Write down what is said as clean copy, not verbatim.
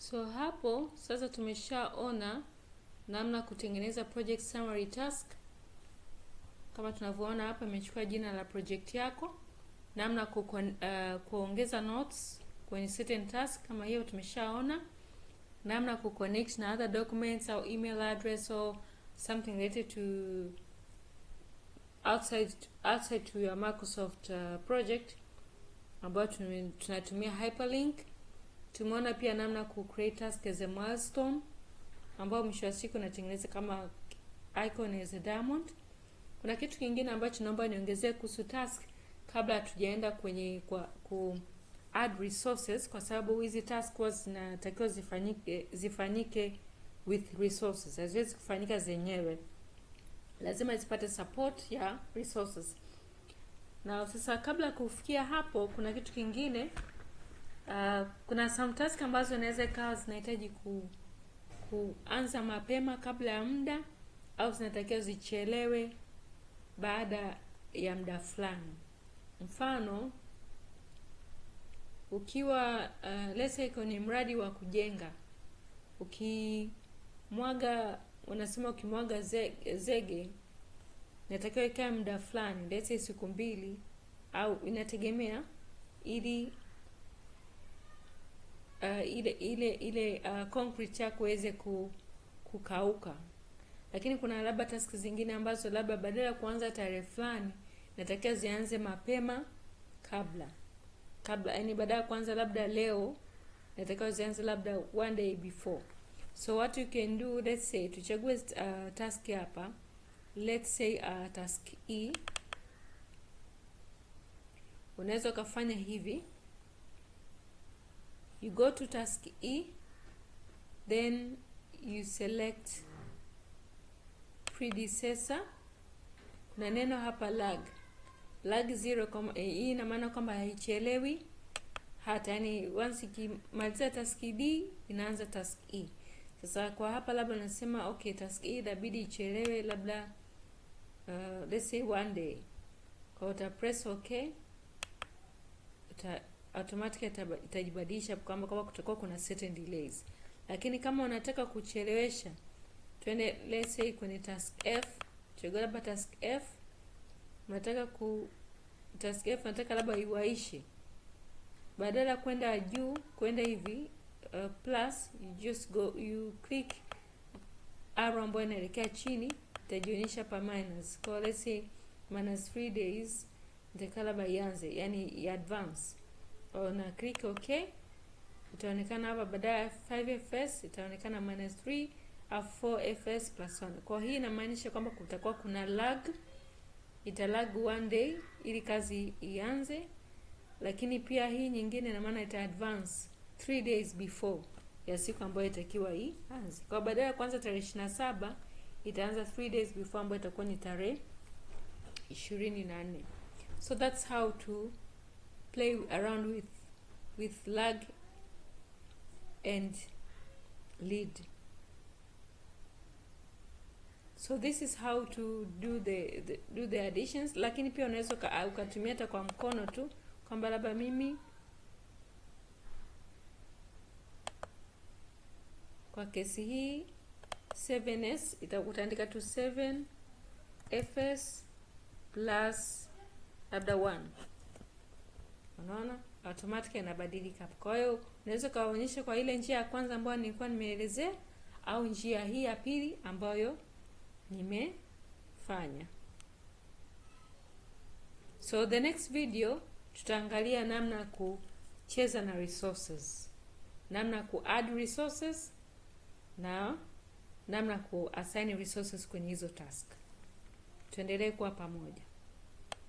So hapo sasa tumeshaona namna kutengeneza project summary task. Kama tunavyoona hapa imechukua jina la project yako, namna kuongeza notes kwenye certain task kama hiyo tumeshaona, namna connect na other documents au email address or something related to outside to your Microsoft project ambayo tunatumia hyperlink. Tumeona pia namna create task as a milestone ambao mwisho wa siku natengeneza kama icon as a diamond. Kuna kitu kingine ambacho naomba niongezee kuhusu task kabla hatujaenda kwenye ku add resources, kwa sababu hizi task zinatakiwa zifanyike with resources. Haziwezi kufanyika zenyewe, lazima zipate support ya resources. Na sasa kabla kufikia hapo, kuna kitu kingine. Kuna some task ambazo inaweza ikawa zinahitaji kuanza mapema kabla ya muda, au zinatakiwa zichelewe baada ya muda fulani. Mfano, ukiwa let's say kwenye mradi wa kujenga, ukimwaga zege inatakiwa ikae muda fulani, let's say siku 2 au inategemea, ili ile concrete yako iweze kukauka. Lakini kuna labda task zingine ambazo labda badala ya kuanza tarehe fulani natakiwa zianze mapema kabla, yani badala ya kuanza labda leo natakiwa zianze labda 1 day before. So what you can do, let's say tuchague task hapa, let's say task E. Unaweza kufanya hivi, you go to task E, then you select predecessor. Kuna neno hapa lag 0, hii ina maana kwamba haichelewi hata, yani once ikimaliza task D inaanza task E. Sasa kwa hapa labda nasema okay, task E inabidi ichelewe labda let's say 1 day. Kwa uta press okay, automatically itajibadilisha kwamba kutakuwa kuna certain delays. Lakini kama unataka kuchelewesha, twende let's say kwenye task F, chagua labda task F, task F nataka labda iwaishe, badala kwenda juu kwenda hivi plus, you click arrow ambayo inaelekea chini, itajionyesha pa minus. Kwa let's say -3 days nitaka labda ianze, yani ya advance, na click okay, itaonekana hapa badala ya 5fs itaonekana -3 au 4fs plus 1. Kwa hii inamaanisha kwamba kutakuwa kuna lag, italag 1 day ili kazi ianze. Lakini pia hii nyingine ina maana ita advance 3 days before ya siku ambayo itakiwa ianze. Kwa badala ya kuanza tarehe 27 itaanza 3 days before, ambayo itakuwa ni tarehe 24. So that's how to play around with lag and lead. So this is how to do the additions. Lakini pia unaweza ukatumia hata kwa mkono tu, kwamba labda mimi kwa kesi hii 7s utaandika tu 7fs plus labda 1. Unaona automatically inabadilika. Kwa hiyo unaweza kaonyesha kwa ile njia ya kwanza ambayo nilikuwa nimeelezea, au njia hii ya pili ambayo nimefanya. So the next video tutaangalia namna kucheza na resources, namna add resources na namna assign resources kwenye hizo task. Tuendelee kuwa pamoja.